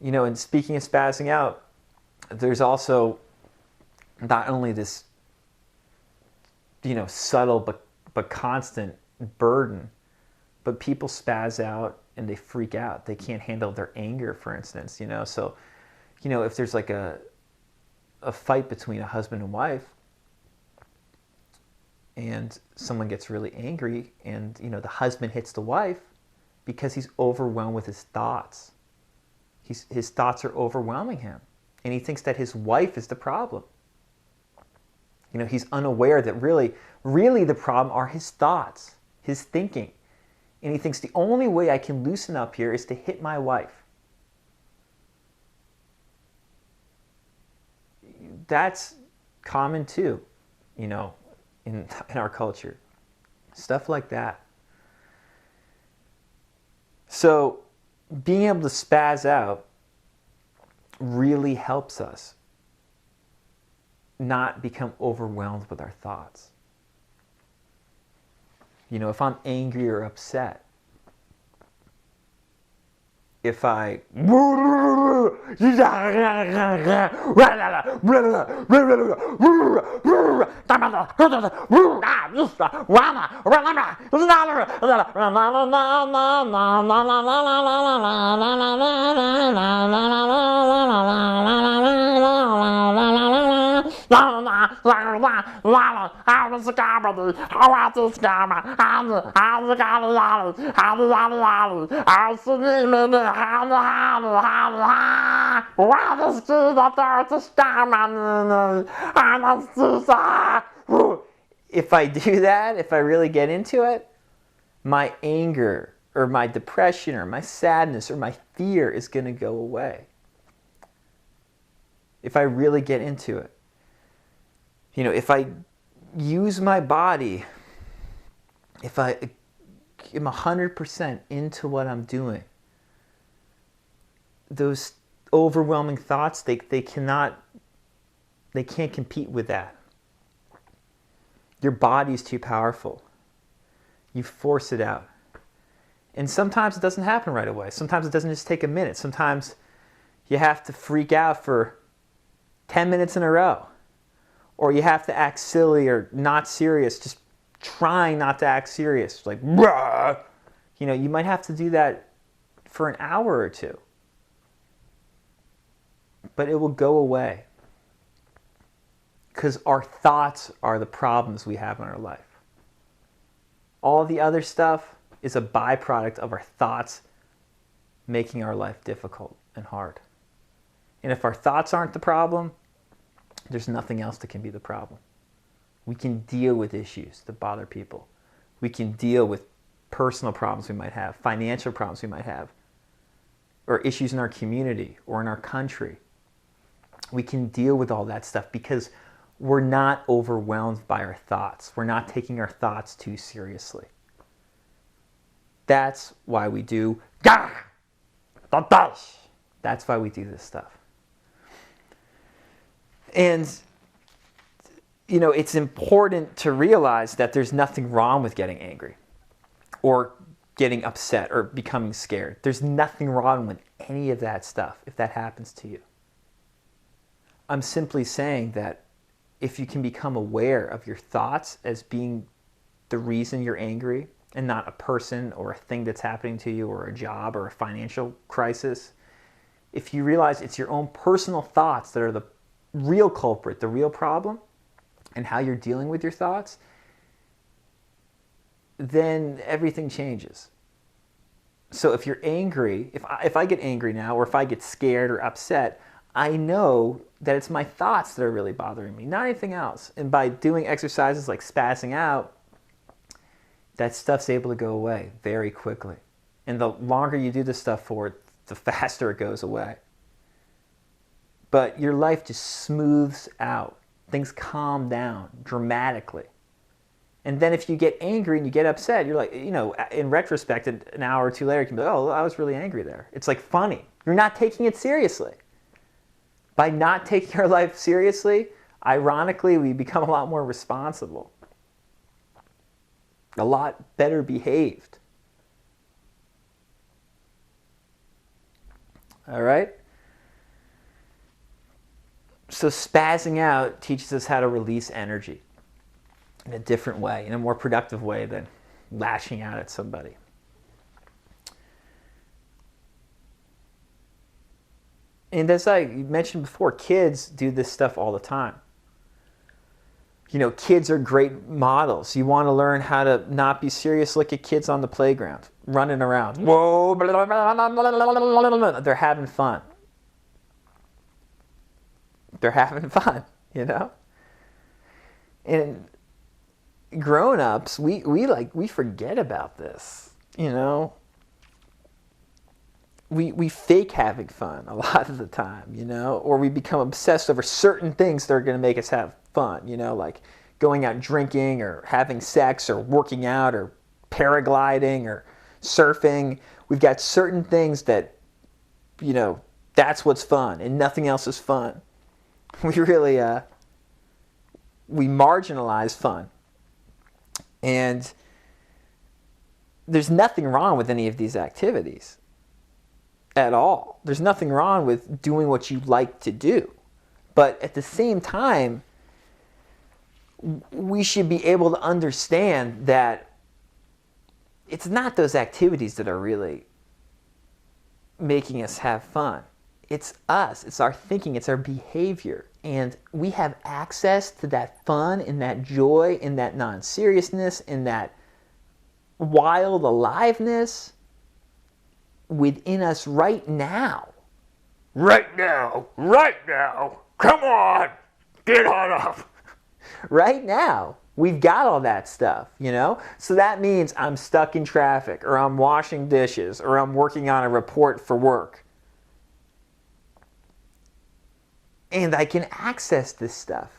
And speaking of spazzing out, there's also not only this, subtle but constant burden, but people spaz out and they freak out. They can't handle their anger, for instance, So, if there's like a fight between a husband and wife, and someone gets really angry, and the husband hits the wife because he's overwhelmed with his thoughts. His thoughts are overwhelming him, and he thinks that his wife is the problem. He's unaware that really the problem are his thoughts, his thinking. And he thinks the only way I can loosen up here is to hit my wife. That's common too, in our culture. Stuff like that. So being able to spaz out really helps us not become overwhelmed with our thoughts. If I'm angry or upset, if I if I do that, if I really get into it, my anger or my depression or my sadness or my fear is going to go away. If I really get into it. If I use my body, if I am 100% into what I'm doing, those overwhelming thoughts, they can't compete with that. Your body's too powerful. You force it out. And sometimes it doesn't happen right away. Sometimes it doesn't just take a minute. Sometimes you have to freak out for 10 minutes in a row. Or you have to act silly or not serious, just trying not to act serious. Like, bruh. You might have to do that for an hour or two. But it will go away. Because our thoughts are the problems we have in our life. All the other stuff is a byproduct of our thoughts making our life difficult and hard. And if our thoughts aren't the problem, there's nothing else that can be the problem. We can deal with issues that bother people. We can deal with personal problems we might have, financial problems we might have, or issues in our community or in our country. We can deal with all that stuff because we're not overwhelmed by our thoughts. We're not taking our thoughts too seriously. That's why we do That's why we do this stuff. And, it's important to realize that there's nothing wrong with getting angry or getting upset or becoming scared. There's nothing wrong with any of that stuff if that happens to you. I'm simply saying that if you can become aware of your thoughts as being the reason you're angry and not a person or a thing that's happening to you or a job or a financial crisis, if you realize it's your own personal thoughts that are the real culprit, the real problem, and how you're dealing with your thoughts, then everything changes. So if you're angry, if I get angry now, or if I get scared or upset, I know that it's my thoughts that are really bothering me, not anything else. And by doing exercises like spazzing out, that stuff's able to go away very quickly. And the longer you do this stuff for, the faster it goes away. But your life just smooths out. Things calm down dramatically. And then if you get angry and you get upset, you're like, in retrospect, an hour or two later, you can be like, oh, I was really angry there. It's like funny. You're not taking it seriously. By not taking our life seriously, ironically, we become a lot more responsible. A lot better behaved. All right? So spazzing out teaches us how to release energy in a different way, in a more productive way than lashing out at somebody. And as I mentioned before, kids do this stuff all the time. You know, kids are great models. You want to learn how to not be serious, look at kids on the playground, running around. Whoa, they're having fun. They're having fun, you know? And grown-ups, we forget about this, you know? We fake having fun a lot of the time, you know? Or we become obsessed over certain things that are going to make us have fun, you know, like going out drinking or having sex or working out or paragliding or surfing. We've got certain things that, you know, that's what's fun and nothing else is fun. We really, we marginalize fun. And there's nothing wrong with any of these activities at all. There's nothing wrong with doing what you like to do. But at the same time, we should be able to understand that it's not those activities that are really making us have fun. It's us. It's our thinking. It's our behavior. And we have access to that fun and that joy and that non-seriousness and that wild aliveness within us right now. Right now. Right now. Come on. Get on up. Right now. We've got all that stuff, you know? So that means I'm stuck in traffic, or I'm washing dishes, or I'm working on a report for work. And I can access this stuff.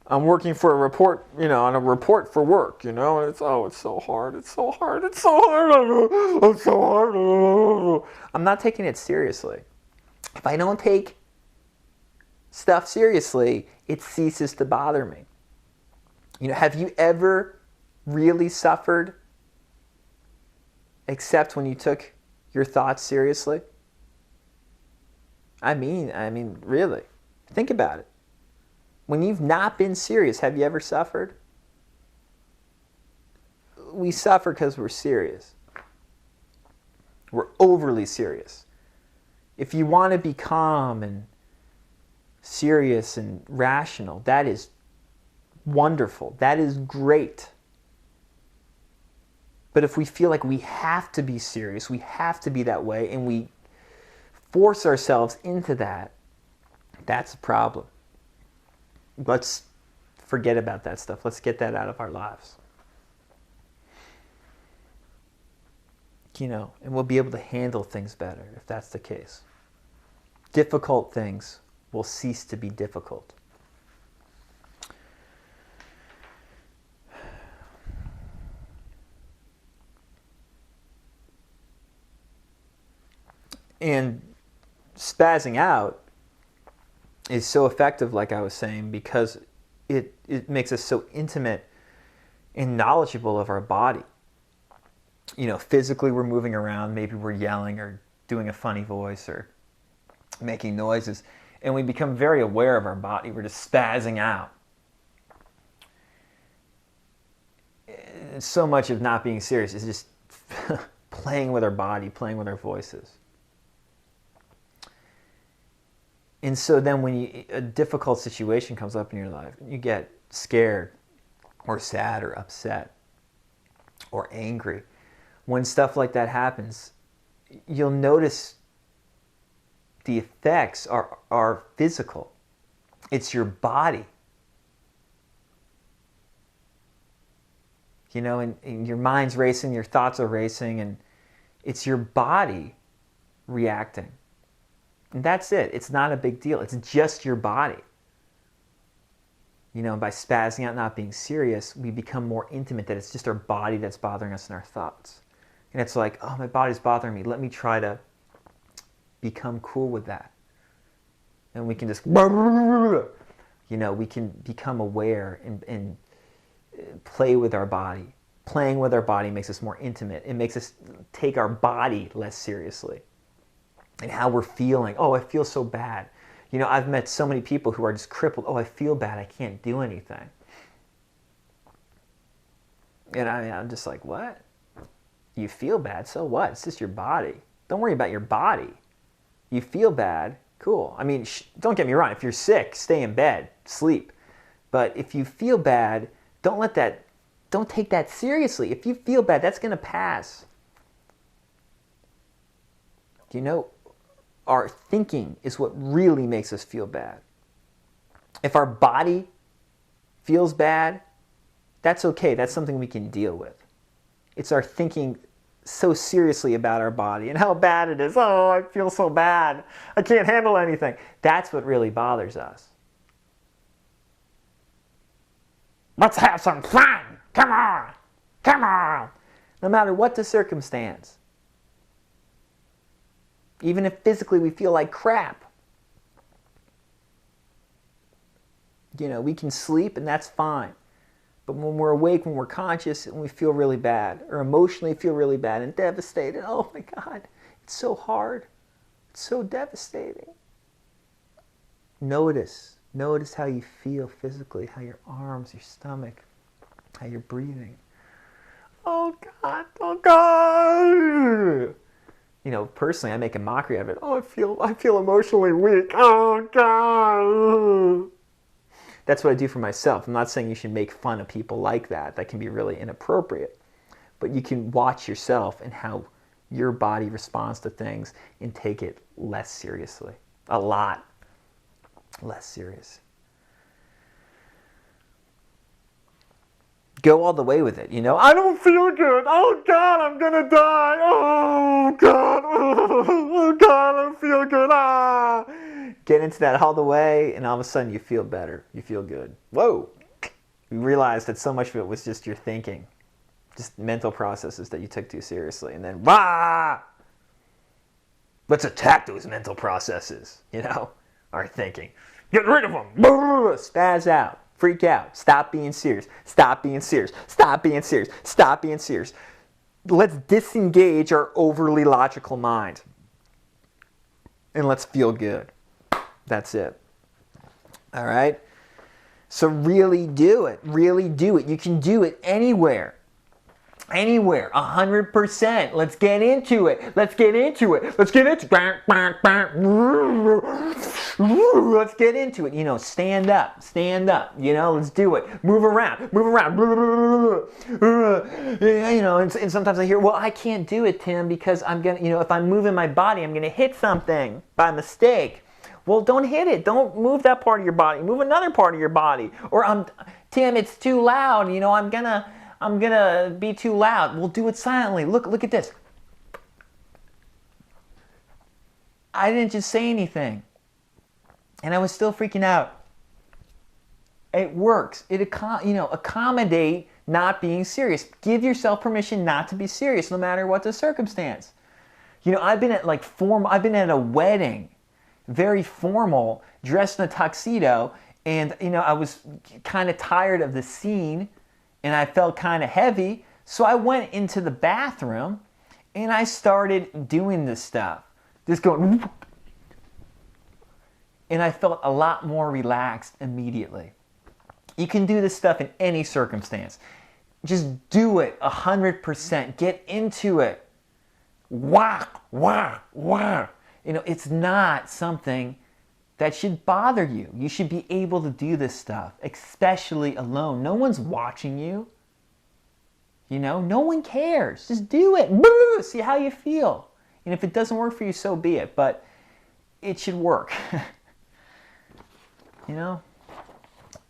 I'm working for a report, you know, on a report for work, you know, and it's so hard, it's so hard, it's so hard, it's so hard. I'm not taking it seriously. If I don't take stuff seriously, it ceases to bother me. You know, have you ever really suffered except when you took your thoughts seriously? I mean, really. Think about it. When you've not been serious, have you ever suffered? We suffer because we're serious. We're overly serious. If you want to be calm and serious and rational, that is wonderful. That is great. But if we feel like we have to be serious, we have to be that way, and we force ourselves into that, that's a problem. Let's forget about that stuff. Let's get that out of our lives. You know, and we'll be able to handle things better if that's the case. Difficult things will cease to be difficult. And spazzing out is so effective, like I was saying, because it makes us so intimate and knowledgeable of our body. You know, physically we're moving around, maybe we're yelling or doing a funny voice or making noises, and we become very aware of our body. We're just spazzing out. And so much of not being serious is just playing with our body, playing with our voices. And so then when a difficult situation comes up in your life, you get scared or sad or upset or angry. When stuff like that happens, you'll notice the effects are physical. It's your body. You know, and your mind's racing, your thoughts are racing, and it's your body reacting. And that's it. It's not a big deal. It's just your body. You know, by spazzing out, not being serious, we become more intimate, that it's just our body that's bothering us and our thoughts. And it's like, oh, my body's bothering me. Let me try to become cool with that. And we can just, you know, we can become aware and play with our body. Playing with our body makes us more intimate. It makes us take our body less seriously. And how we're feeling. Oh, I feel so bad. You know, I've met so many people who are just crippled. Oh, I feel bad. I can't do anything. And I'm just like, what? You feel bad? So what? It's just your body. Don't worry about your body. You feel bad? Cool. I mean, don't get me wrong. If you're sick, stay in bed, sleep. But if you feel bad, don't take that seriously. If you feel bad, that's going to pass. You know, our thinking is what really makes us feel bad. If our body feels bad, that's okay. That's something we can deal with. It's our thinking so seriously about our body and how bad it is. Oh, I feel so bad. I can't handle anything. That's what really bothers us. Let's have some fun. Come on. Come on. No matter what the circumstance. Even if physically we feel like crap. You know, we can sleep and that's fine. But when we're awake, when we're conscious, and we feel really bad, or emotionally feel really bad and devastated, oh my God, it's so hard. It's so devastating. Notice how you feel physically, how your arms, your stomach, how you're breathing. Oh God, oh God. You know, personally, I make a mockery of it. Oh, I feel emotionally weak. Oh God. That's what I do for myself. I'm not saying you should make fun of people like that. That can be really inappropriate. But you can watch yourself and how your body responds to things and take it less seriously. A lot less serious. Go all the way with it, you know. I don't feel good. Oh God, I'm gonna die. Oh God, oh God, I don't feel good. Ah. Get into that all the way, and all of a sudden you feel better. You feel good. Whoa! You realize that so much of it was just your thinking, just mental processes that you took too seriously, and then wah! Let's attack those mental processes. You know, our thinking. Get rid of them. Spaz out. Freak out. Stop being serious. Stop being serious. Stop being serious. Stop being serious. Let's disengage our overly logical mind. And let's feel good. That's it. All right? So really do it. Really do it. You can do it anywhere. Anywhere. 100%. Let's get into it. Let's get into it. Let's get into it. Let's get into it. You know, stand up. Stand up. You know, let's do it. Move around. Move around. You know, and sometimes I hear, well, I can't do it, Tim, because I'm going to, you know, if I'm moving my body, I'm going to hit something by mistake. Well, don't hit it. Don't move that part of your body. Move another part of your body. Or, Tim, it's too loud. You know, I'm gonna be too loud. We'll do it silently. Look at this. I didn't just say anything. And I was still freaking out. It works. Accommodate not being serious. Give yourself permission not to be serious no matter what the circumstance. You know, I've been at a wedding, very formal, dressed in a tuxedo, and you know, I was kind of tired of the scene. And I felt kind of heavy, so I went into the bathroom and I started doing this stuff. Just going, and I felt a lot more relaxed immediately. You can do this stuff in any circumstance. Just do it 100%. Get into it. Wah, wah, wah. You know, it's not something that should bother you. You should be able to do this stuff, especially alone. No one's watching you. You know, no one cares. Just do it. See how you feel. And if it doesn't work for you, so be it. But it should work. You know,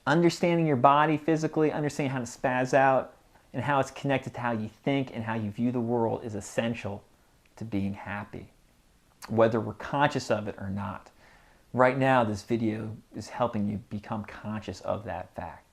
understanding your body physically, understanding how to spaz out, and how it's connected to how you think and how you view the world is essential to being happy, whether we're conscious of it or not. Right now, this video is helping you become conscious of that fact.